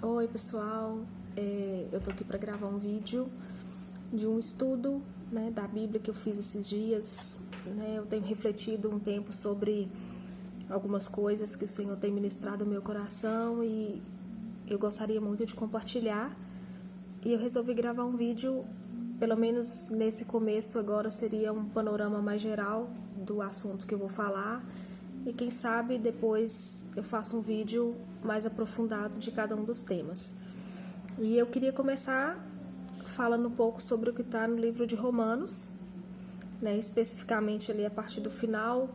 Oi pessoal, eu tô aqui para gravar um vídeo de um estudo, né, da Bíblia que eu fiz esses dias. Eu tenho refletido um tempo sobre algumas coisas que o Senhor tem ministrado no meu coração e eu gostaria muito de compartilhar. E eu resolvi gravar um vídeo, pelo menos nesse começo agora seria um panorama mais geral do assunto que eu vou falar. E quem sabe depois eu faço um vídeo mais aprofundado de cada um dos temas. E eu queria começar falando um pouco sobre o que está no livro de Romanos, né, especificamente ali a partir do final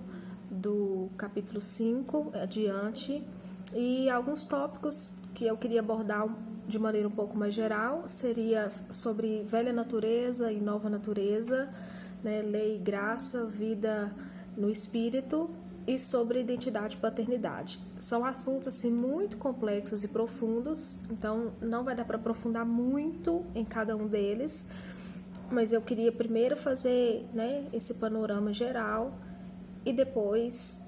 do capítulo 5 adiante, e alguns tópicos que eu queria abordar de maneira um pouco mais geral, seria sobre velha natureza e nova natureza, né, lei e graça, vida no espírito, e sobre identidade e paternidade. São assuntos assim muito complexos e profundos, então não vai dar para aprofundar muito em cada um deles, mas eu queria primeiro fazer, né, esse panorama geral e depois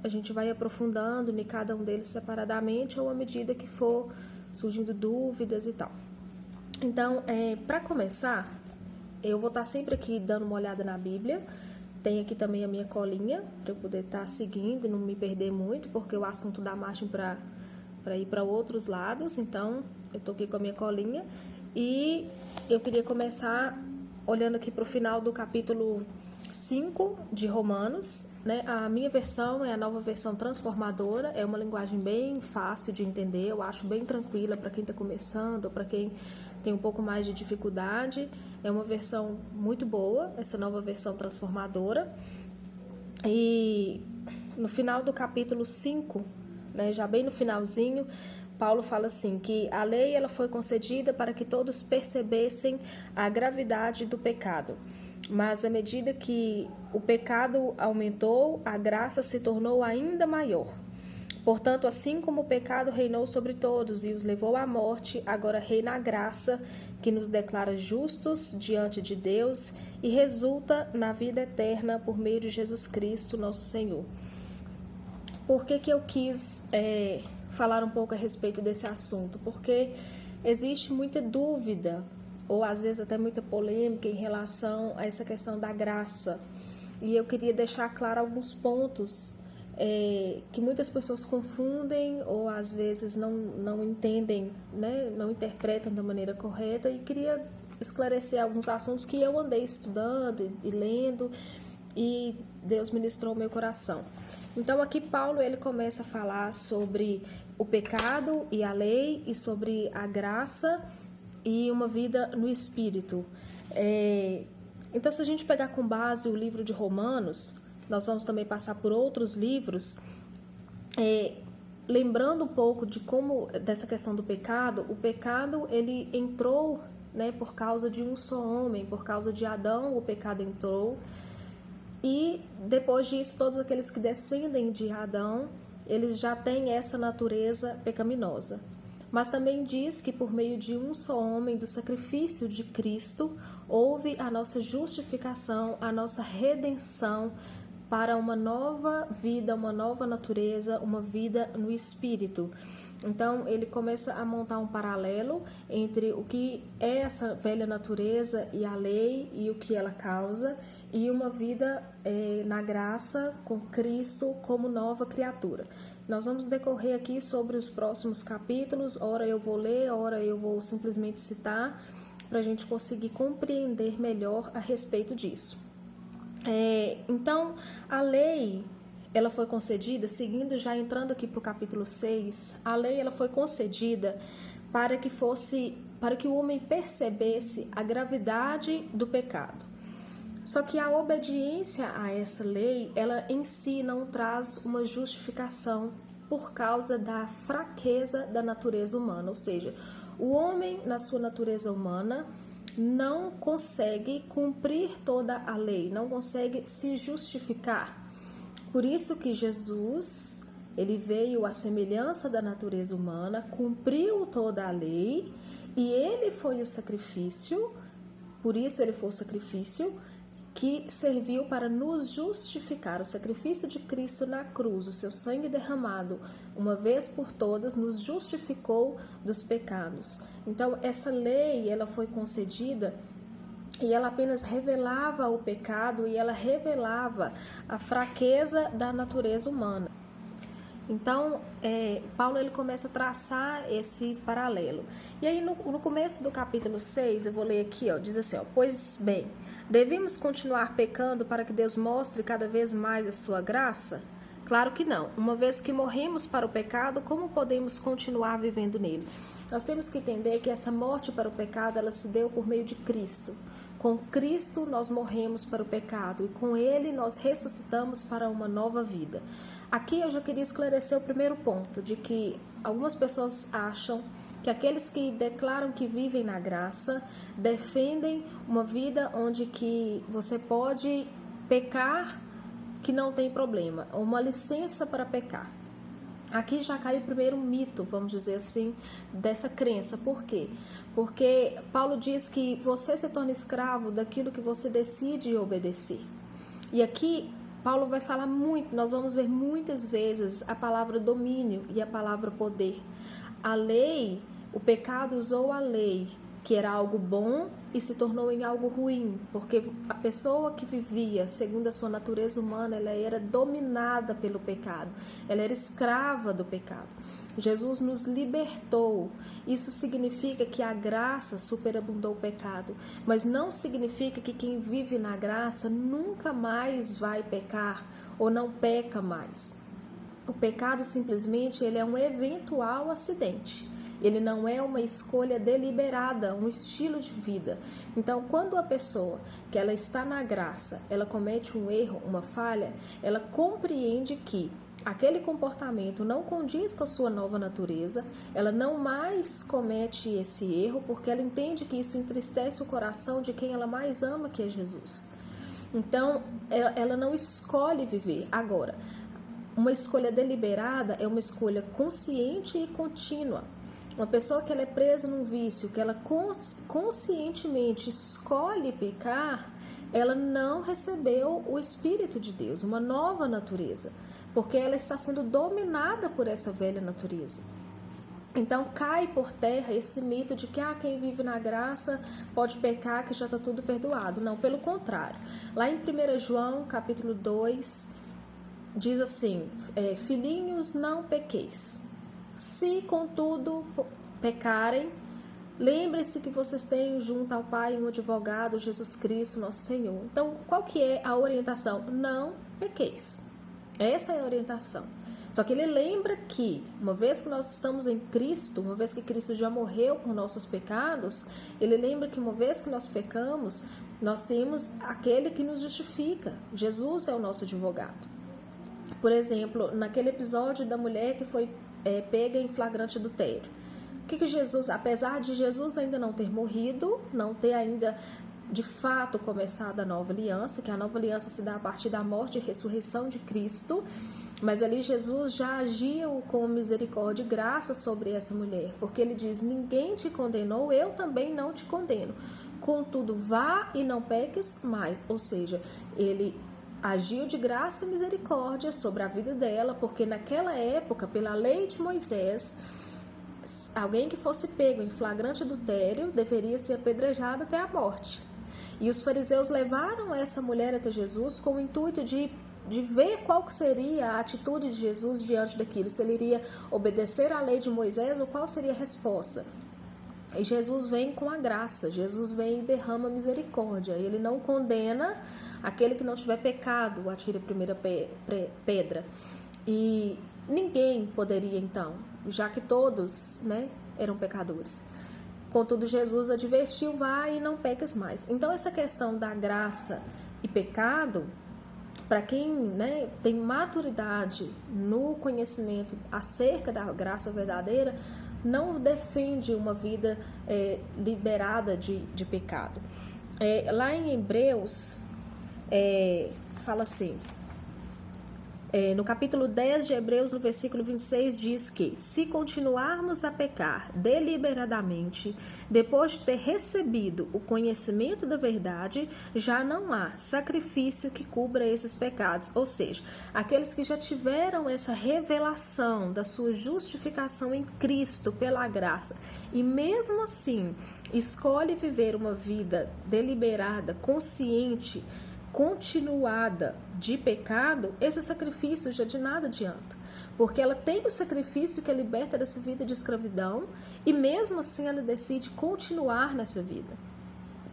a gente vai aprofundando em cada um deles separadamente ou à medida que for surgindo dúvidas e tal. Então, para começar, eu vou estar sempre aqui dando uma olhada na Bíblia. Tem aqui também a minha colinha, para eu poder estar seguindo e não me perder muito, porque o assunto dá margem para ir para outros lados. Então, eu estou aqui com a minha colinha. E eu queria começar olhando aqui para o final do capítulo 5 de Romanos, né? A minha versão é a nova versão transformadora, é uma linguagem bem fácil de entender, eu acho bem tranquila para quem está começando ou para quem tem um pouco mais de dificuldade. É uma versão muito boa, essa nova versão transformadora. E no final do capítulo 5, né, já bem no finalzinho, Paulo fala assim, que a lei ela foi concedida para que todos percebessem a gravidade do pecado. Mas à medida que o pecado aumentou, a graça se tornou ainda maior. Portanto, assim como o pecado reinou sobre todos e os levou à morte, agora reina a graça que nos declara justos diante de Deus e resulta na vida eterna por meio de Jesus Cristo, nosso Senhor. Por que eu quis falar um pouco a respeito desse assunto? Porque existe muita dúvida, ou às vezes até muita polêmica em relação a essa questão da graça. E eu queria deixar claro alguns pontos que muitas pessoas confundem ou às vezes não entendem, né, não interpretam da maneira correta, e queria esclarecer alguns assuntos que eu andei estudando e lendo e Deus ministrou o meu coração. Então aqui Paulo ele começa a falar sobre o pecado e a lei e sobre a graça e uma vida no Espírito. Então se a gente pegar com base o livro de Romanos, nós vamos também passar por outros livros, lembrando um pouco de como, dessa questão do pecado, o pecado ele entrou, né, por causa de um só homem, por causa de Adão o pecado entrou, e depois disso todos aqueles que descendem de Adão, eles já têm essa natureza pecaminosa. Mas também diz que por meio de um só homem, do sacrifício de Cristo, houve a nossa justificação, a nossa redenção, para uma nova vida, uma nova natureza, uma vida no Espírito. Então, ele começa a montar um paralelo entre o que é essa velha natureza e a lei e o que ela causa, e uma vida na graça com Cristo como nova criatura. Nós vamos decorrer aqui sobre os próximos capítulos, ora eu vou ler, ora eu vou simplesmente citar, para a gente conseguir compreender melhor a respeito disso. Então, a lei, ela foi concedida, seguindo já entrando aqui para o capítulo 6, a lei ela foi concedida para que o homem percebesse a gravidade do pecado. Só que a obediência a essa lei, ela em si não traz uma justificação por causa da fraqueza da natureza humana, ou seja, o homem na sua natureza humana não consegue cumprir toda a lei, não consegue se justificar. Por isso que Jesus, ele veio à semelhança da natureza humana, cumpriu toda a lei e ele foi o sacrifício, por isso ele foi o sacrifício que serviu para nos justificar. O sacrifício de Cristo na cruz, o seu sangue derramado uma vez por todas, nos justificou dos pecados. Então, essa lei, ela foi concedida e ela apenas revelava o pecado e ela revelava a fraqueza da natureza humana. Então, Paulo ele começa a traçar esse paralelo. E aí, no começo do capítulo 6, eu vou ler aqui, diz assim, pois bem, devemos continuar pecando para que Deus mostre cada vez mais a sua graça? Claro que não. Uma vez que morremos para o pecado, como podemos continuar vivendo nele? Nós temos que entender que essa morte para o pecado, ela se deu por meio de Cristo. Com Cristo nós morremos para o pecado e com Ele nós ressuscitamos para uma nova vida. Aqui eu já queria esclarecer o primeiro ponto, de que algumas pessoas acham que aqueles que declaram que vivem na graça defendem uma vida onde que você pode pecar, que não tem problema, uma licença para pecar. Aqui já cai o primeiro mito, vamos dizer assim, dessa crença. Por quê? Porque Paulo diz que você se torna escravo daquilo que você decide obedecer. E aqui Paulo vai falar muito, nós vamos ver muitas vezes a palavra domínio e a palavra poder. A lei, o pecado usou a lei, que era algo bom, e se tornou em algo ruim, porque a pessoa que vivia segundo a sua natureza humana, ela era dominada pelo pecado, ela era escrava do pecado. Jesus nos libertou. Isso significa que a graça superabundou o pecado, mas não significa que quem vive na graça nunca mais vai pecar ou não peca mais. O pecado simplesmente ele é um eventual acidente. Ele não é uma escolha deliberada, um estilo de vida. Então, quando a pessoa que ela está na graça, ela comete um erro, uma falha, ela compreende que aquele comportamento não condiz com a sua nova natureza, ela não mais comete esse erro, porque ela entende que isso entristece o coração de quem ela mais ama, que é Jesus. Então, ela não escolhe viver. Agora, uma escolha deliberada é uma escolha consciente e contínua. Uma pessoa que ela é presa num vício, que ela conscientemente escolhe pecar, ela não recebeu o Espírito de Deus, uma nova natureza, porque ela está sendo dominada por essa velha natureza. Então cai por terra esse mito de que quem vive na graça pode pecar, que já está tudo perdoado. Não, pelo contrário. Lá em 1 João, capítulo 2, diz assim, filhinhos, não pequeis. Se, contudo, pecarem, lembre-se que vocês têm junto ao Pai um advogado, Jesus Cristo, nosso Senhor. Então, qual que é a orientação? Não pequeis. Essa é a orientação. Só que ele lembra que, uma vez que nós estamos em Cristo, uma vez que Cristo já morreu por nossos pecados, ele lembra que uma vez que nós pecamos, nós temos aquele que nos justifica. Jesus é o nosso advogado. Por exemplo, naquele episódio da mulher que foi pega em flagrante adultério. O que Jesus, apesar de Jesus ainda não ter morrido, não ter ainda de fato começado a nova aliança, que a nova aliança se dá a partir da morte e ressurreição de Cristo, mas ali Jesus já agia com misericórdia e graça sobre essa mulher, porque ele diz, ninguém te condenou, eu também não te condeno. Contudo, vá e não peques mais. Ou seja, ele agiu de graça e misericórdia sobre a vida dela, porque naquela época, pela lei de Moisés, alguém que fosse pego em flagrante adultério deveria ser apedrejado até a morte. E os fariseus levaram essa mulher até Jesus com o intuito de ver qual seria a atitude de Jesus diante daquilo, se ele iria obedecer à lei de Moisés ou qual seria a resposta. E Jesus vem com a graça, Jesus vem e derrama misericórdia, ele não condena aquele que não tiver pecado, atire a primeira pedra. E ninguém poderia então, já que todos eram pecadores. Contudo, Jesus advertiu, vai e não peques mais. Então, essa questão da graça e pecado, para quem tem maturidade no conhecimento acerca da graça verdadeira, não defende uma vida liberada de pecado. Lá em Hebreus, fala assim, No capítulo 10 de Hebreus, no versículo 26, diz que se continuarmos a pecar deliberadamente, depois de ter recebido o conhecimento da verdade, já não há sacrifício que cubra esses pecados. Ou seja, aqueles que já tiveram essa revelação da sua justificação em Cristo pela graça e mesmo assim escolhe viver uma vida deliberada, consciente, continuada de pecado, esse sacrifício já de nada adianta, porque ela tem o sacrifício que a liberta dessa vida de escravidão e mesmo assim ela decide continuar nessa vida.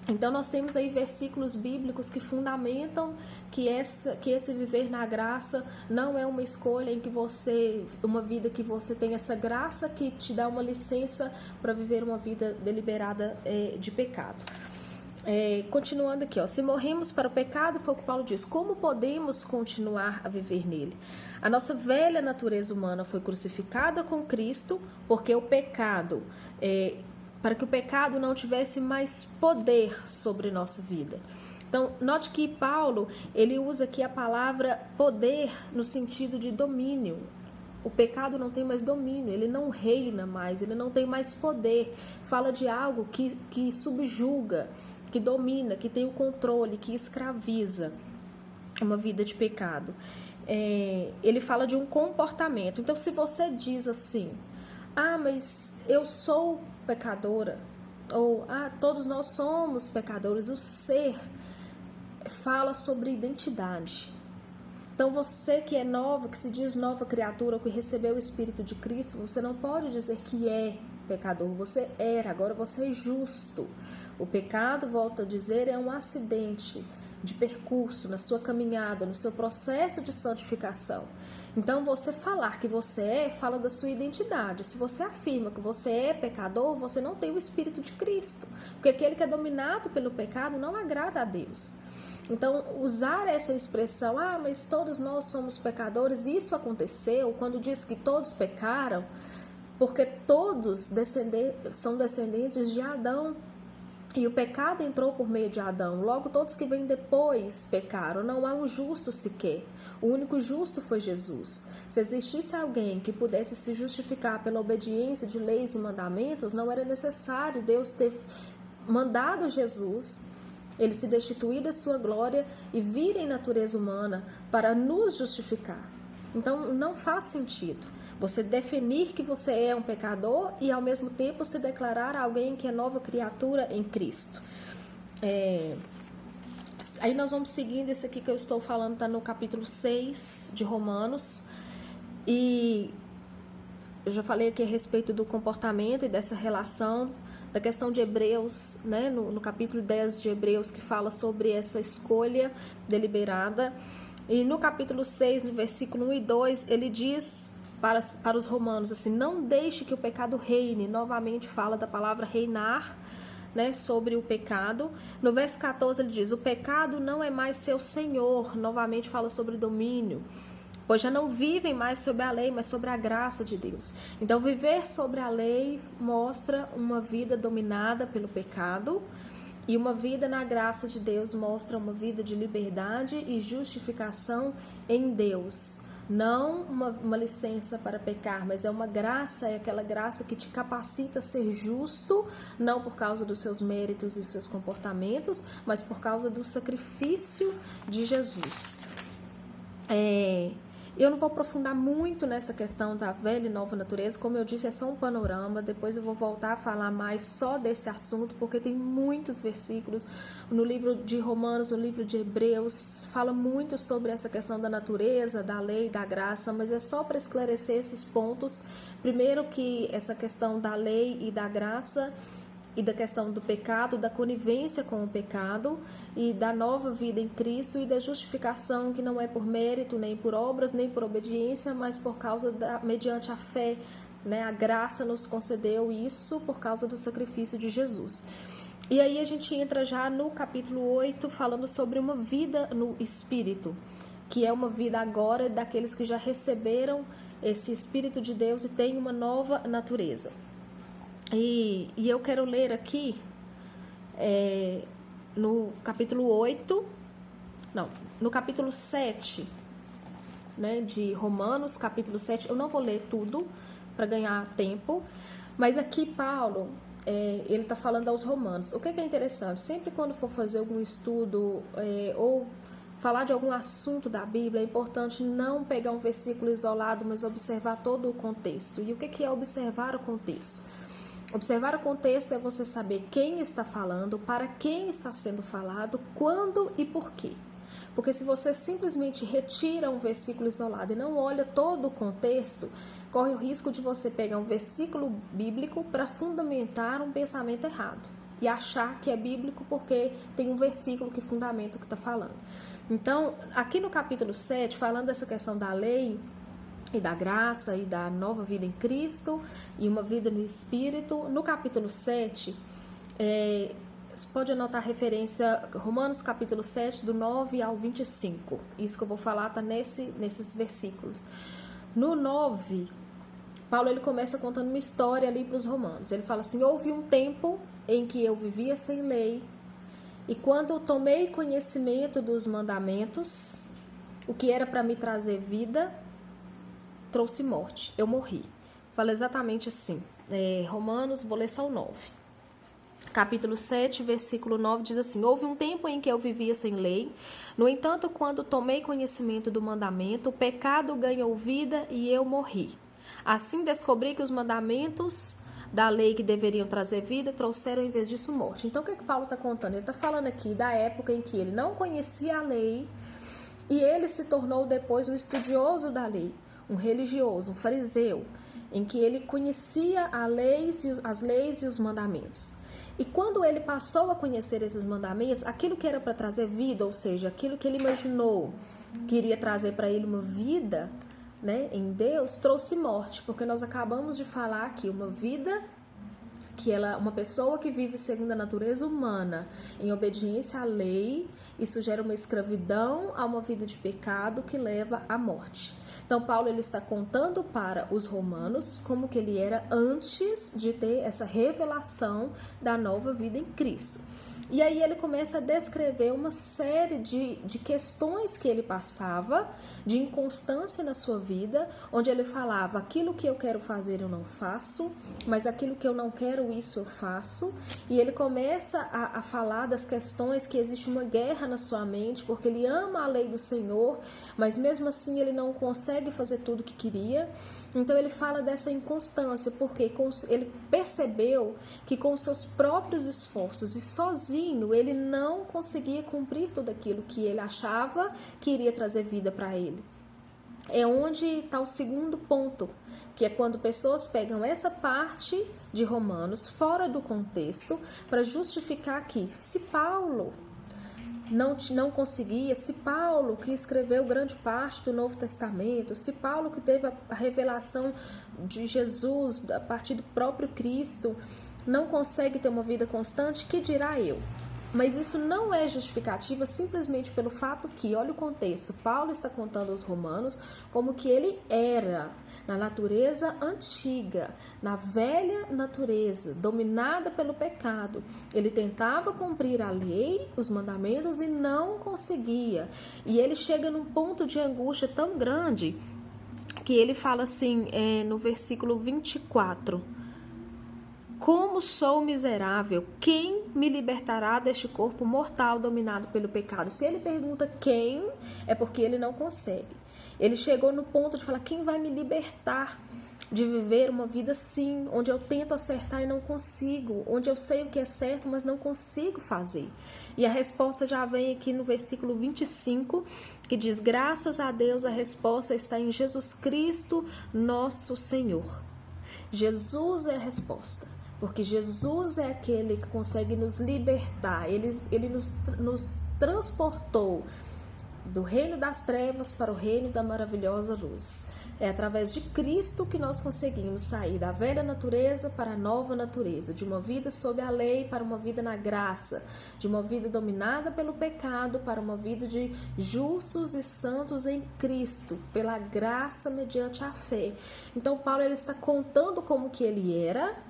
Então nós temos aí versículos bíblicos que fundamentam que esse viver na graça não é uma escolha em que uma vida que você tem essa graça que te dá uma licença para viver uma vida deliberada de pecado. Continuando aqui, se morremos para o pecado, foi o que Paulo diz, como podemos continuar a viver nele? A nossa velha natureza humana foi crucificada com Cristo, porque o pecado, para que o pecado não tivesse mais poder sobre nossa vida. Então, note que Paulo, ele usa aqui a palavra poder no sentido de domínio. O pecado não tem mais domínio, ele não reina mais, ele não tem mais poder. Fala de algo que subjuga, que domina, que tem o controle, que escraviza uma vida de pecado. Ele fala de um comportamento. Então, se você diz assim, mas eu sou pecadora, ou todos nós somos pecadores, o ser fala sobre identidade. Então, você que é nova, que se diz nova criatura, que recebeu o Espírito de Cristo, você não pode dizer que é pecador, você era, agora você é justo. O pecado, volto a dizer, é um acidente de percurso na sua caminhada, no seu processo de santificação. Então, você falar que você fala da sua identidade. Se você afirma que você é pecador, você não tem o Espírito de Cristo, porque aquele que é dominado pelo pecado não agrada a Deus. Então, usar essa expressão, mas todos nós somos pecadores, isso aconteceu quando diz que todos pecaram, porque todos são descendentes de Adão. E o pecado entrou por meio de Adão. Logo, todos que vêm depois pecaram. Não há um justo sequer. O único justo foi Jesus. Se existisse alguém que pudesse se justificar pela obediência de leis e mandamentos, não era necessário Deus ter mandado Jesus, ele se destituir da sua glória e vir em natureza humana para nos justificar. Então, não faz sentido você definir que você é um pecador e ao mesmo tempo se declarar alguém que é nova criatura em Cristo. Aí nós vamos seguindo, esse aqui que eu estou falando está no capítulo 6 de Romanos, e eu já falei aqui a respeito do comportamento e dessa relação, da questão de Hebreus, né, no capítulo 10 de Hebreus, que fala sobre essa escolha deliberada. E no capítulo 6, no versículo 1 e 2, ele diz para os romanos assim, não deixe que o pecado reine. Novamente fala da palavra reinar, né, sobre o pecado. No verso 14 ele diz, o pecado não é mais seu senhor. Novamente fala sobre domínio, pois já não vivem mais sob a lei, mas sobre a graça de Deus. Então, viver sobre a lei mostra uma vida dominada pelo pecado, e uma vida na graça de Deus mostra uma vida de liberdade e justificação em Deus. Não uma licença para pecar, mas é uma graça, é aquela graça que te capacita a ser justo, não por causa dos seus méritos e dos seus comportamentos, mas por causa do sacrifício de Jesus. Eu não vou aprofundar muito nessa questão da velha e nova natureza, como eu disse, é só um panorama, depois eu vou voltar a falar mais só desse assunto, porque tem muitos versículos no livro de Romanos, no livro de Hebreus, fala muito sobre essa questão da natureza, da lei, da graça, mas é só para esclarecer esses pontos. Primeiro que essa questão da lei e da graça, e da questão do pecado, da conivência com o pecado e da nova vida em Cristo e da justificação que não é por mérito, nem por obras, nem por obediência, mas por causa mediante a fé, né? A graça nos concedeu isso por causa do sacrifício de Jesus. E aí a gente entra já no capítulo 8, falando sobre uma vida no Espírito, que é uma vida agora daqueles que já receberam esse Espírito de Deus e têm uma nova natureza. E eu quero ler aqui no capítulo 8, não, no capítulo 7 né, de Romanos, capítulo 7. Eu não vou ler tudo para ganhar tempo, mas aqui Paulo, ele está falando aos romanos. O que é interessante? Sempre quando for fazer algum estudo ou falar de algum assunto da Bíblia, é importante não pegar um versículo isolado, mas observar todo o contexto. E o que é observar o contexto? Observar o contexto é você saber quem está falando, para quem está sendo falado, quando e por quê. Porque se você simplesmente retira um versículo isolado e não olha todo o contexto, corre o risco de você pegar um versículo bíblico para fundamentar um pensamento errado e achar que é bíblico porque tem um versículo que fundamenta o que está falando. Então, aqui no capítulo 7, falando dessa questão da lei e da graça e da nova vida em Cristo e uma vida no Espírito, no capítulo 7, você pode anotar a referência Romanos capítulo 7, do 9 ao 25. Isso que eu vou falar está nesses versículos. No 9, Paulo ele começa contando uma história ali para os romanos. Ele fala assim: houve um tempo em que eu vivia sem lei, e quando eu tomei conhecimento dos mandamentos, o que era para me trazer vida, trouxe morte. Eu morri. Fala exatamente assim. Romanos, vou ler só o 9. Capítulo 7, versículo 9 diz assim: houve um tempo em que eu vivia sem lei, no entanto, quando tomei conhecimento do mandamento, o pecado ganhou vida e eu morri. Assim descobri que os mandamentos da lei que deveriam trazer vida trouxeram em vez disso morte. Então o que Paulo está contando? Ele está falando aqui da época em que ele não conhecia a lei e ele se tornou depois um estudioso da lei, um religioso, um fariseu, em que ele conhecia as leis e os mandamentos. E quando ele passou a conhecer esses mandamentos, aquilo que era para trazer vida, ou seja, aquilo que ele imaginou que iria trazer para ele uma vida, né, em Deus, trouxe morte, porque nós acabamos de falar aqui, uma vida que uma pessoa que vive segundo a natureza humana, em obediência à lei, isso gera uma escravidão a uma vida de pecado que leva à morte. Então Paulo ele está contando para os romanos como que ele era antes de ter essa revelação da nova vida em Cristo. E aí ele começa a descrever uma série de questões que ele passava, de inconstância na sua vida, onde ele falava: aquilo que eu quero fazer eu não faço, mas aquilo que eu não quero, isso eu faço. E ele começa a falar das questões que existe uma guerra na sua mente, porque ele ama a lei do Senhor, mas mesmo assim ele não consegue fazer tudo o que queria. Então ele fala dessa inconstância, porque ele percebeu que com seus próprios esforços e sozinho ele não conseguia cumprir tudo aquilo que ele achava que iria trazer vida para ele. É onde está o segundo ponto, que é quando pessoas pegam essa parte de Romanos fora do contexto para justificar que se Paulo não conseguia, se Paulo, que escreveu grande parte do Novo Testamento, se Paulo, que teve a revelação de Jesus a partir do próprio Cristo, não consegue ter uma vida constante, que dirá eu? Mas isso não é justificativa simplesmente pelo fato que, olha o contexto, Paulo está contando aos romanos como que ele era na natureza antiga, na velha natureza, dominada pelo pecado. Ele tentava cumprir a lei, os mandamentos e não conseguia. E ele chega num ponto de angústia tão grande que ele fala assim, no versículo 24... como sou miserável, quem me libertará deste corpo mortal dominado pelo pecado? Se ele pergunta quem, é porque ele não consegue. Ele chegou no ponto de falar: quem vai me libertar de viver uma vida assim, onde eu tento acertar e não consigo, onde eu sei o que é certo, mas não consigo fazer? E a resposta já vem aqui no versículo 25, que diz: graças a Deus, a resposta está em Jesus Cristo, nosso Senhor. Jesus é a resposta. Porque Jesus é aquele que consegue nos libertar, ele nos transportou do reino das trevas para o reino da maravilhosa luz. É através de Cristo que nós conseguimos sair da velha natureza para a nova natureza, de uma vida sob a lei para uma vida na graça, de uma vida dominada pelo pecado para uma vida de justos e santos em Cristo, pela graça mediante a fé. Então Paulo ele está contando como que ele era,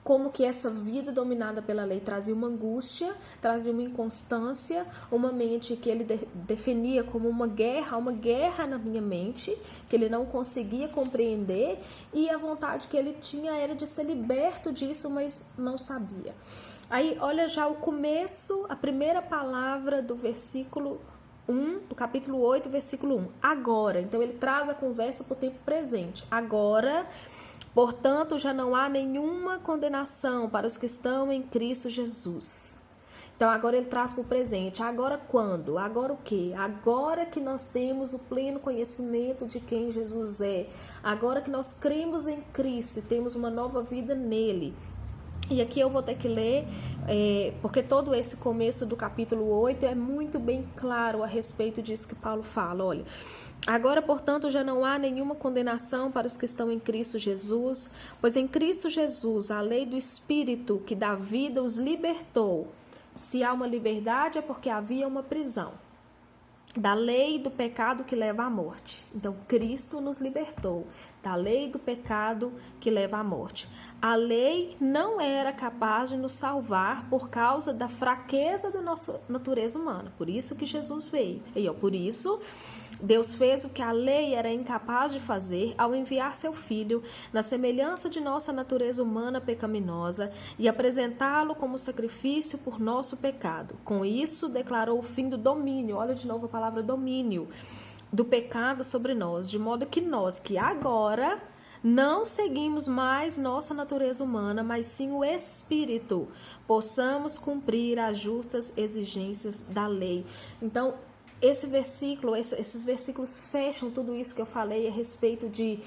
como que essa vida dominada pela lei trazia uma angústia, trazia uma inconstância, uma mente que ele definia como uma guerra na minha mente, que ele não conseguia compreender, e a vontade que ele tinha era de ser liberto disso, mas não sabia. Aí, olha já o começo, a primeira palavra do versículo 1, do capítulo 8, versículo 1. Agora, então ele traz a conversa para o tempo presente. Agora, portanto, já não há nenhuma condenação para os que estão em Cristo Jesus. Então, agora ele traz para o presente. Agora quando? Agora o quê? Agora que nós temos o pleno conhecimento de quem Jesus é. Agora que nós cremos em Cristo e temos uma nova vida nele. E aqui eu vou ter que ler, porque todo esse começo do capítulo 8 é muito bem claro a respeito disso que Paulo fala. Olha, agora, portanto, já não há nenhuma condenação para os que estão em Cristo Jesus, pois em Cristo Jesus a lei do Espírito que dá vida os libertou. Se há uma liberdade é porque havia uma prisão. Da lei do pecado que leva à morte. Então, Cristo nos libertou da lei do pecado que leva à morte. A lei não era capaz de nos salvar por causa da fraqueza da nossa natureza humana. Por isso que Jesus veio. Por isso, Deus fez o que a lei era incapaz de fazer ao enviar seu Filho na semelhança de nossa natureza humana pecaminosa e apresentá-lo como sacrifício por nosso pecado. Com isso, declarou o fim do domínio, olha de novo a palavra domínio, do pecado sobre nós, de modo que nós, que agora não seguimos mais nossa natureza humana, mas sim o Espírito, possamos cumprir as justas exigências da lei. Então, esses versículos fecham tudo isso que eu falei a respeito de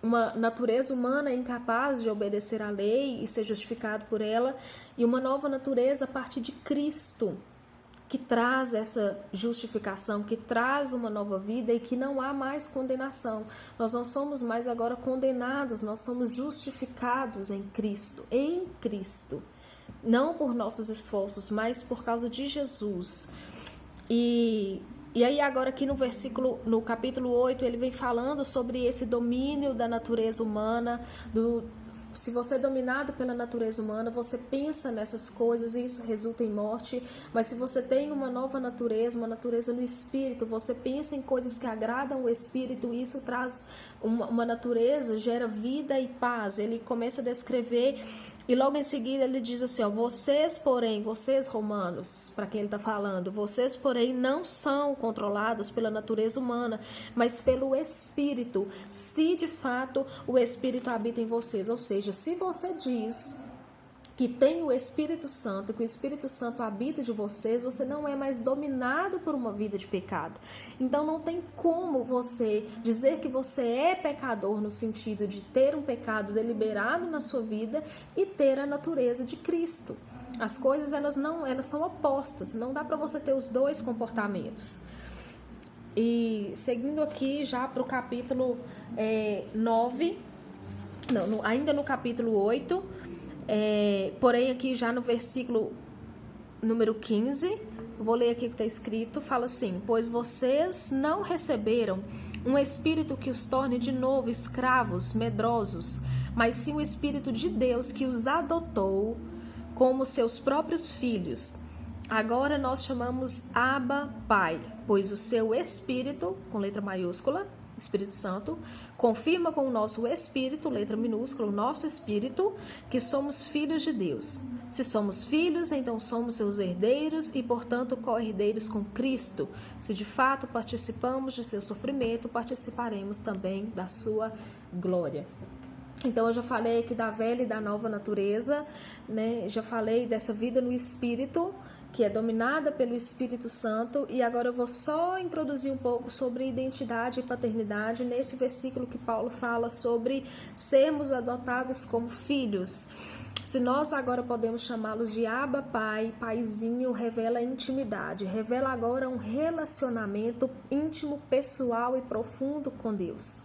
uma natureza humana incapaz de obedecer à lei e ser justificado por ela, e uma nova natureza a partir de Cristo, que traz essa justificação, que traz uma nova vida e que não há mais condenação. Nós não somos mais agora condenados, nós somos justificados em Cristo, não por nossos esforços, mas por causa de Jesus. E aí agora aqui no capítulo 8, ele vem falando sobre esse domínio da natureza humana, se você é dominado pela natureza humana, você pensa nessas coisas e isso resulta em morte. Mas se você tem uma nova natureza, uma natureza no Espírito, você pensa em coisas que agradam o Espírito e isso traz uma natureza, gera vida e paz. Ele começa a descrever e logo em seguida ele diz assim, vocês romanos, para quem ele está falando, vocês porém não são controlados pela natureza humana, mas pelo Espírito, se de fato o Espírito habita em vocês. Ou seja, se você diz que tem o Espírito Santo, que o Espírito Santo habita de vocês, você não é mais dominado por uma vida de pecado. Então não tem como você dizer que você é pecador no sentido de ter um pecado deliberado na sua vida e ter a natureza de Cristo. As coisas elas são opostas, não dá para você ter os dois comportamentos. E seguindo aqui já para o capítulo 9, ainda no capítulo 8, porém aqui já no versículo número 15, vou ler aqui o que está escrito, fala assim, pois vocês não receberam um espírito que os torne de novo escravos, medrosos, mas sim o Espírito de Deus que os adotou como seus próprios filhos. Agora nós chamamos Abba Pai, pois o seu Espírito, com letra maiúscula, Espírito Santo, confirma com o nosso Espírito, letra minúscula, o nosso Espírito, que somos filhos de Deus. Se somos filhos, então somos seus herdeiros e, portanto, co-herdeiros com Cristo. Se de fato participamos de seu sofrimento, participaremos também da sua glória. Então, eu já falei aqui da velha e da nova natureza, né? Já falei dessa vida no Espírito, que é dominada pelo Espírito Santo, e agora eu vou só introduzir um pouco sobre identidade e paternidade nesse versículo que Paulo fala sobre sermos adotados como filhos. Se nós agora podemos chamá-los de Abba Pai, Paizinho, revela intimidade, revela agora um relacionamento íntimo, pessoal e profundo com Deus.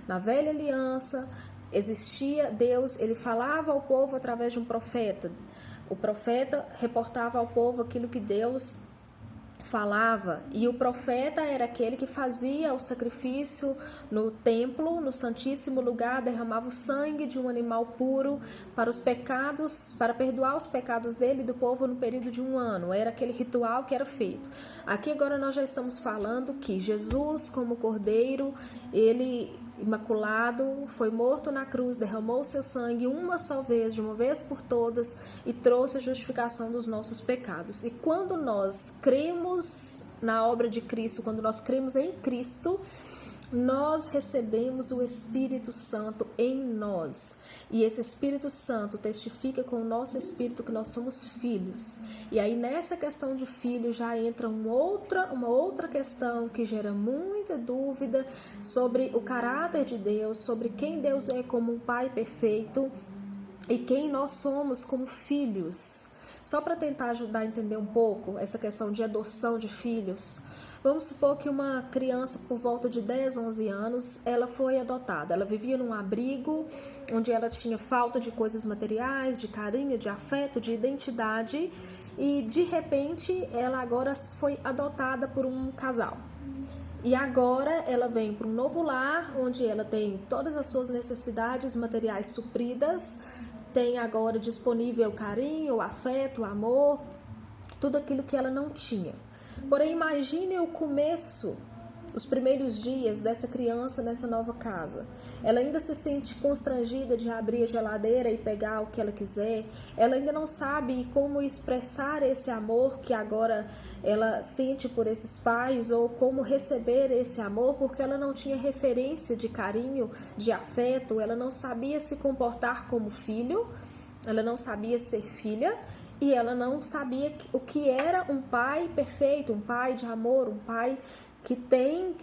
Na velha aliança existia Deus, ele falava ao povo através de um profeta. O profeta reportava ao povo aquilo que Deus falava, e o profeta era aquele que fazia o sacrifício no templo, no santíssimo lugar, derramava o sangue de um animal puro para os pecados, para perdoar os pecados dele e do povo no período de 1 ano. Era aquele ritual que era feito. Aqui agora nós já estamos falando que Jesus, como cordeiro, ele imaculado, foi morto na cruz, derramou seu sangue uma só vez, de uma vez por todas, e trouxe a justificação dos nossos pecados. E quando nós cremos na obra de Cristo, quando nós cremos em Cristo, nós recebemos o Espírito Santo em nós. E esse Espírito Santo testifica com o nosso espírito que nós somos filhos. E aí nessa questão de filho já entra uma outra questão que gera muita dúvida sobre o caráter de Deus, sobre quem Deus é como um Pai perfeito e quem nós somos como filhos. Só para tentar ajudar a entender um pouco essa questão de adoção de filhos, vamos supor que uma criança por volta de 10, 11 anos, ela foi adotada. Ela vivia num abrigo onde ela tinha falta de coisas materiais, de carinho, de afeto, de identidade, e de repente ela agora foi adotada por um casal. E agora ela vem para um novo lar, onde ela tem todas as suas necessidades materiais supridas, tem agora disponível o carinho, o afeto, o amor, tudo aquilo que ela não tinha. Porém, imagine o começo, os primeiros dias dessa criança nessa nova casa. Ela ainda se sente constrangida de abrir a geladeira e pegar o que ela quiser. Ela ainda não sabe como expressar esse amor que agora ela sente por esses pais, ou como receber esse amor, porque ela não tinha referência de carinho, de afeto. Ela não sabia se comportar como filho, ela não sabia ser filha. E ela não sabia o que era um pai perfeito, um pai de amor, um pai que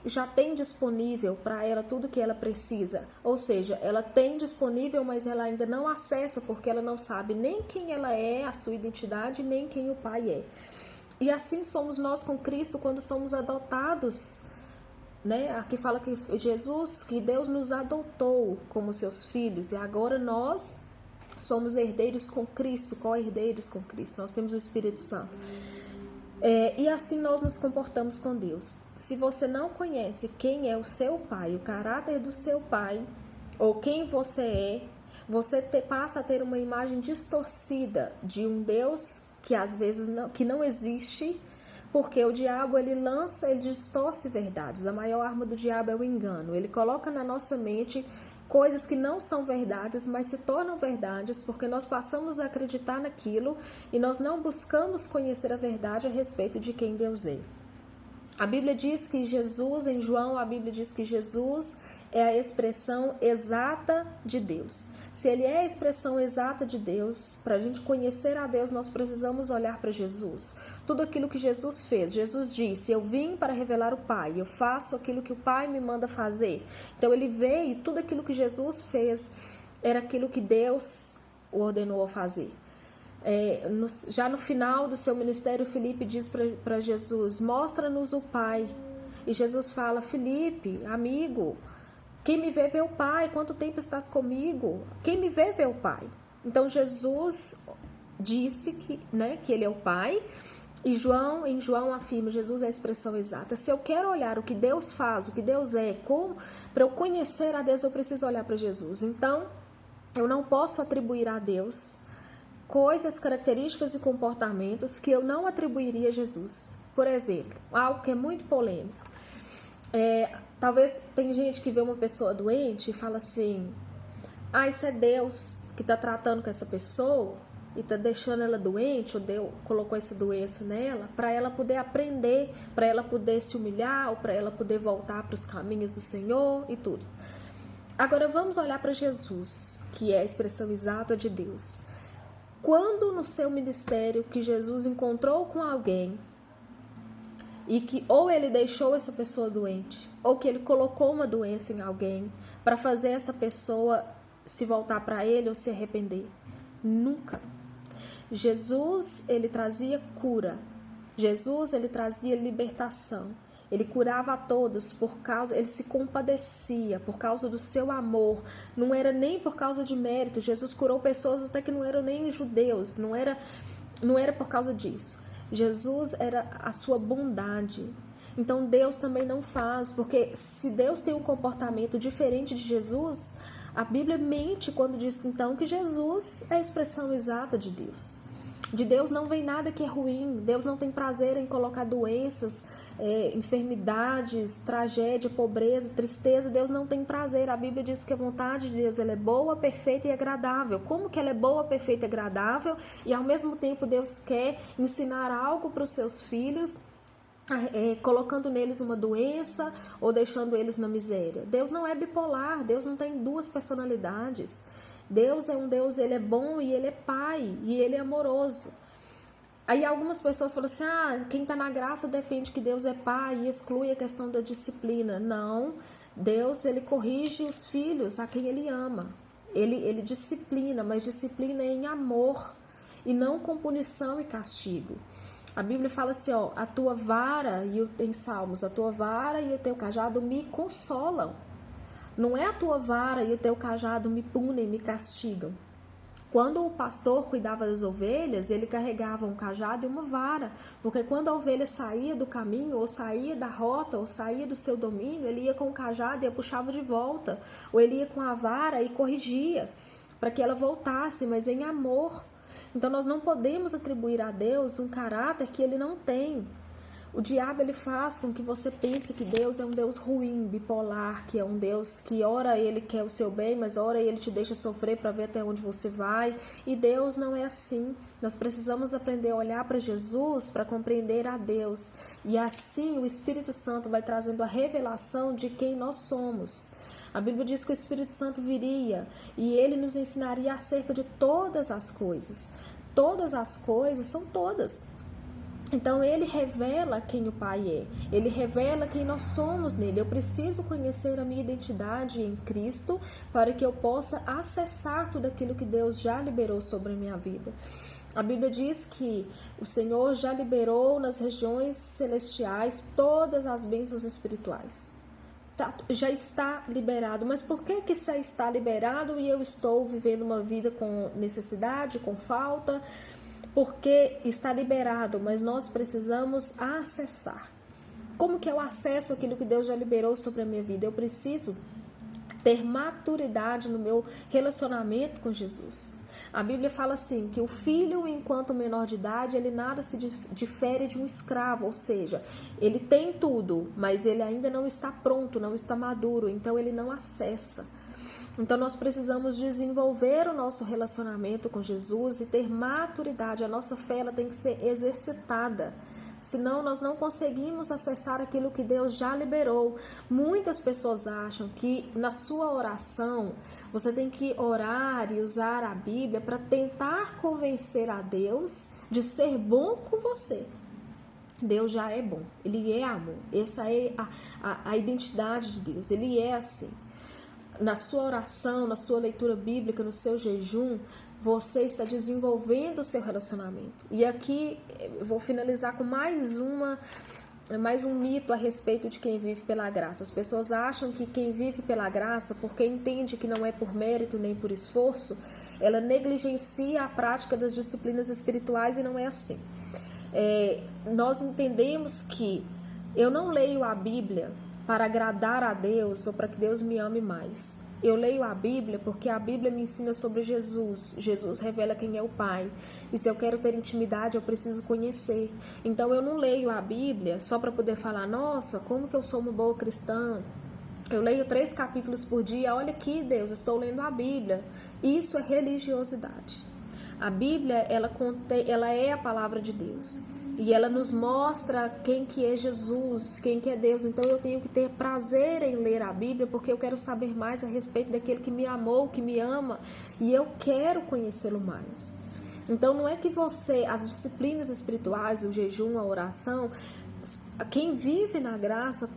já tem disponível para ela tudo que ela precisa. Ou seja, ela tem disponível, mas ela ainda não acessa, porque ela não sabe nem quem ela é, a sua identidade, nem quem o pai é. E assim somos nós com Cristo quando somos adotados, né? Aqui fala que Jesus, que Deus nos adotou como seus filhos, e agora nós somos herdeiros com Cristo, co-herdeiros com Cristo. Nós temos o Espírito Santo. E assim nós nos comportamos com Deus. Se você não conhece quem é o seu pai, o caráter do seu pai, ou quem você é, você passa a ter uma imagem distorcida de um Deus que às vezes não existe, porque o diabo ele distorce verdades. A maior arma do diabo é o engano. Ele coloca na nossa mente coisas que não são verdades, mas se tornam verdades porque nós passamos a acreditar naquilo e nós não buscamos conhecer a verdade a respeito de quem Deus é. A Bíblia diz que Jesus, em João, a Bíblia diz que Jesus é a expressão exata de Deus. Se ele é a expressão exata de Deus, para a gente conhecer a Deus, nós precisamos olhar para Jesus. Tudo aquilo que Jesus fez. Jesus disse, eu vim para revelar o Pai, eu faço aquilo que o Pai me manda fazer. Então ele veio e tudo aquilo que Jesus fez era aquilo que Deus o ordenou a fazer. Já no final do seu ministério, Filipe diz para Jesus, mostra-nos o Pai. E Jesus fala, Filipe, amigo, quem me vê, vê o Pai. Quanto tempo estás comigo? Quem me vê, vê o Pai. Então, Jesus disse que ele é o Pai. E em João afirma, Jesus é a expressão exata. Se eu quero olhar o que Deus faz, o que Deus é, para eu conhecer a Deus, eu preciso olhar para Jesus. Então, eu não posso atribuir a Deus coisas, características e comportamentos que eu não atribuiria a Jesus. Por exemplo, algo que é muito polêmico. Talvez tem gente que vê uma pessoa doente e fala assim, isso é Deus que está tratando com essa pessoa e está deixando ela doente, ou Deus colocou essa doença nela para ela poder aprender, para ela poder se humilhar, ou para ela poder voltar para os caminhos do Senhor e tudo. Agora vamos olhar para Jesus, que é a expressão exata de Deus. Quando no seu ministério que Jesus encontrou com alguém e que ou ele deixou essa pessoa doente, ou que ele colocou uma doença em alguém para fazer essa pessoa se voltar para ele ou se arrepender? Nunca. Jesus, ele trazia cura. Jesus, ele trazia libertação. Ele curava a todos ele se compadecia por causa do seu amor. Não era nem por causa de mérito. Jesus curou pessoas até que não eram nem judeus. Não era por causa disso. Jesus era a sua bondade. Então Deus também não faz, porque se Deus tem um comportamento diferente de Jesus, a Bíblia mente quando diz então que Jesus é a expressão exata de Deus. De Deus não vem nada que é ruim. Deus não tem prazer em colocar doenças, enfermidades, tragédia, pobreza, tristeza. Deus não tem prazer. A Bíblia diz que a vontade de Deus ela é boa, perfeita e agradável. Como que ela é boa, perfeita e agradável? E ao mesmo tempo Deus quer ensinar algo para os seus filhos, colocando neles uma doença ou deixando eles na miséria. Deus não é bipolar. Deus não tem duas personalidades. Deus é um Deus, ele é bom e ele é pai e ele é amoroso. Aí algumas pessoas falam assim, quem está na graça defende que Deus é pai e exclui a questão da disciplina. Não, Deus ele corrige os filhos a quem ele ama. Ele disciplina, mas disciplina em amor e não com punição e castigo. A Bíblia fala assim, a tua vara, em Salmos, a tua vara e o teu cajado me consolam. Não é a tua vara e o teu cajado me punem, me castigam. Quando o pastor cuidava das ovelhas, ele carregava um cajado e uma vara, porque quando a ovelha saía do caminho, ou saía da rota, ou saía do seu domínio, ele ia com o cajado e a puxava de volta, ou ele ia com a vara e corrigia, para que ela voltasse, mas em amor. Então nós não podemos atribuir a Deus um caráter que ele não tem. O diabo ele faz com que você pense que Deus é um Deus ruim, bipolar, que é um Deus que ora ele quer o seu bem, mas ora ele te deixa sofrer para ver até onde você vai. E Deus não é assim. Nós precisamos aprender a olhar para Jesus para compreender a Deus. E assim o Espírito Santo vai trazendo a revelação de quem nós somos. A Bíblia diz que o Espírito Santo viria e ele nos ensinaria acerca de todas as coisas. Todas as coisas são todas. Então ele revela quem o Pai é, ele revela quem nós somos nele. Eu preciso conhecer a minha identidade em Cristo para que eu possa acessar tudo aquilo que Deus já liberou sobre a minha vida. A Bíblia diz que o Senhor já liberou nas regiões celestiais todas as bênçãos espirituais. Já está liberado, mas por que já está liberado e eu estou vivendo uma vida com necessidade, com falta? Porque está liberado, mas nós precisamos acessar. Como que eu acesso aquilo que Deus já liberou sobre a minha vida? Eu preciso ter maturidade no meu relacionamento com Jesus. A Bíblia fala assim, que o filho, enquanto menor de idade, ele nada se difere de um escravo, ou seja, ele tem tudo, mas ele ainda não está pronto, não está maduro, então ele não acessa. Então nós precisamos desenvolver o nosso relacionamento com Jesus e ter maturidade. A nossa fé ela tem que ser exercitada. Senão nós não conseguimos acessar aquilo que Deus já liberou. Muitas pessoas acham que na sua oração você tem que orar e usar a Bíblia para tentar convencer a Deus de ser bom com você. Deus já é bom, Ele é amor. Essa é a identidade de Deus, Ele é assim. Na sua oração, na sua leitura bíblica, no seu jejum, você está desenvolvendo o seu relacionamento. E aqui eu vou finalizar com mais um mito a respeito de quem vive pela graça. As pessoas acham que quem vive pela graça, porque entende que não é por mérito nem por esforço, ela negligencia a prática das disciplinas espirituais e não é assim. Nós entendemos que eu não leio a Bíblia para agradar a Deus ou para que Deus me ame mais. Eu leio a Bíblia porque a Bíblia me ensina sobre Jesus. Jesus revela quem é o Pai. E se eu quero ter intimidade, eu preciso conhecer. Então eu não leio a Bíblia só para poder falar, nossa, como que eu sou uma boa cristã. Eu leio 3 capítulos por dia. Olha aqui, Deus, estou lendo a Bíblia. Isso é religiosidade. A Bíblia, ela é a palavra de Deus. E ela nos mostra quem que é Jesus, quem que é Deus. Então eu tenho que ter prazer em ler a Bíblia, porque eu quero saber mais a respeito daquele que me amou, que me ama, e eu quero conhecê-lo mais. Então não é que as disciplinas espirituais, o jejum, a oração, quem vive na graça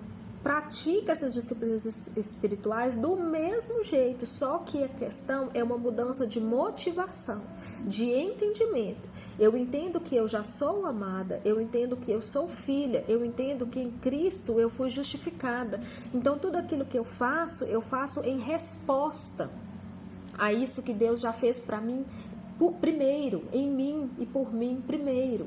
pratica essas disciplinas espirituais do mesmo jeito, só que a questão é uma mudança de motivação, de entendimento. Eu entendo que eu já sou amada, eu entendo que eu sou filha, eu entendo que em Cristo eu fui justificada. Então tudo aquilo que eu faço em resposta a isso que Deus já fez para mim primeiro, em mim e por mim primeiro.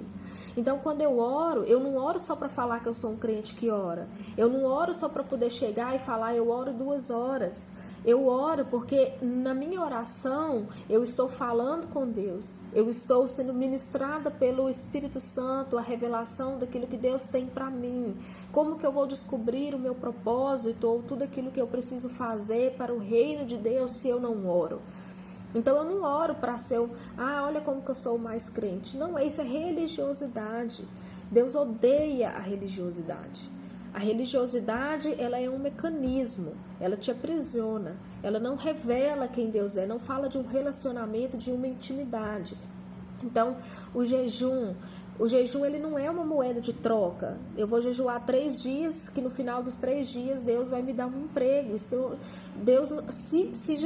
Então, quando eu oro, eu não oro só para falar que eu sou um crente que ora. Eu não oro só para poder chegar e falar, eu oro 2 horas. Eu oro porque na minha oração eu estou falando com Deus. Eu estou sendo ministrada pelo Espírito Santo, a revelação daquilo que Deus tem para mim. Como que eu vou descobrir o meu propósito ou tudo aquilo que eu preciso fazer para o reino de Deus se eu não oro? Então eu não oro para ser, olha como que eu sou o mais crente. Não, isso é religiosidade. Deus odeia a religiosidade. A religiosidade, ela é um mecanismo, ela te aprisiona, ela não revela quem Deus é, não fala de um relacionamento, de uma intimidade. Então, o jejum ele não é uma moeda de troca. Eu vou jejuar 3 dias, que no final dos 3 dias Deus vai me dar um emprego. Se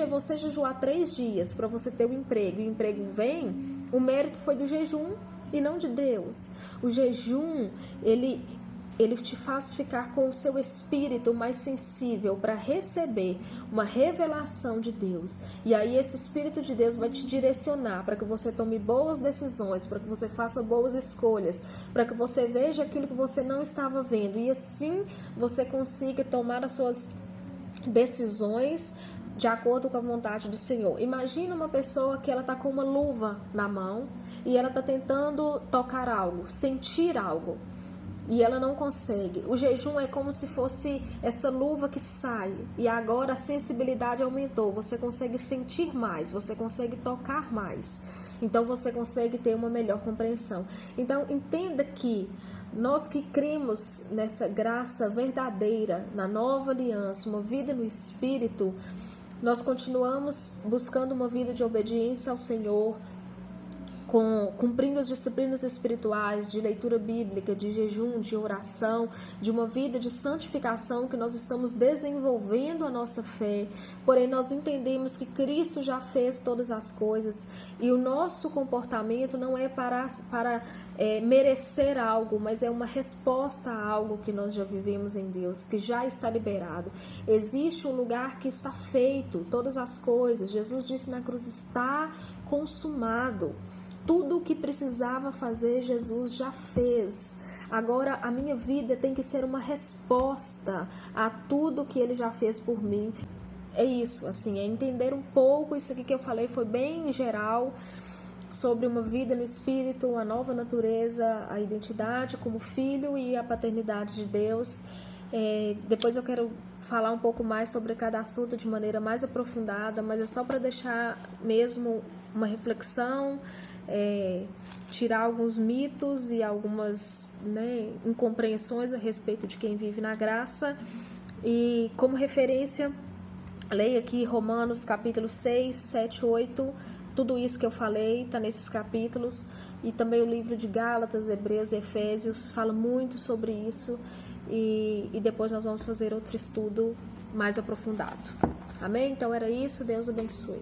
você jejuar 3 dias para você ter um emprego e o emprego vem, o mérito foi do jejum e não de Deus. O jejum, ele te faz ficar com o seu espírito mais sensível para receber uma revelação de Deus. E aí esse Espírito de Deus vai te direcionar para que você tome boas decisões, para que você faça boas escolhas, para que você veja aquilo que você não estava vendo. E assim você consiga tomar as suas decisões de acordo com a vontade do Senhor. Imagina uma pessoa que ela está com uma luva na mão e ela está tentando tocar algo, sentir algo. E ela não consegue. O jejum é como se fosse essa luva que sai. E agora a sensibilidade aumentou. Você consegue sentir mais. Você consegue tocar mais. Então você consegue ter uma melhor compreensão. Então entenda que nós que cremos nessa graça verdadeira, na nova aliança, uma vida no Espírito, nós continuamos buscando uma vida de obediência ao Senhor, cumprindo as disciplinas espirituais, de leitura bíblica, de jejum, de oração, de uma vida de santificação que nós estamos desenvolvendo a nossa fé. Porém, nós entendemos que Cristo já fez todas as coisas e o nosso comportamento não é para merecer algo, mas é uma resposta a algo que nós já vivemos em Deus, que já está liberado. Existe um lugar que está feito, todas as coisas. Jesus disse na cruz, está consumado. Tudo o que precisava fazer, Jesus já fez. Agora, a minha vida tem que ser uma resposta a tudo que Ele já fez por mim. É isso, assim, é entender um pouco. Isso aqui que eu falei foi bem geral, sobre uma vida no Espírito, a nova natureza, a identidade como filho e a paternidade de Deus. Depois eu quero falar um pouco mais sobre cada assunto de maneira mais aprofundada, mas é só para deixar mesmo uma reflexão, tirar alguns mitos e algumas incompreensões a respeito de quem vive na graça. E como referência, leia aqui Romanos capítulo 6, 7, 8, tudo isso que eu falei está nesses capítulos, e também o livro de Gálatas, Hebreus e Efésios fala muito sobre isso, e depois nós vamos fazer outro estudo mais aprofundado. Amém? Então era isso, Deus abençoe.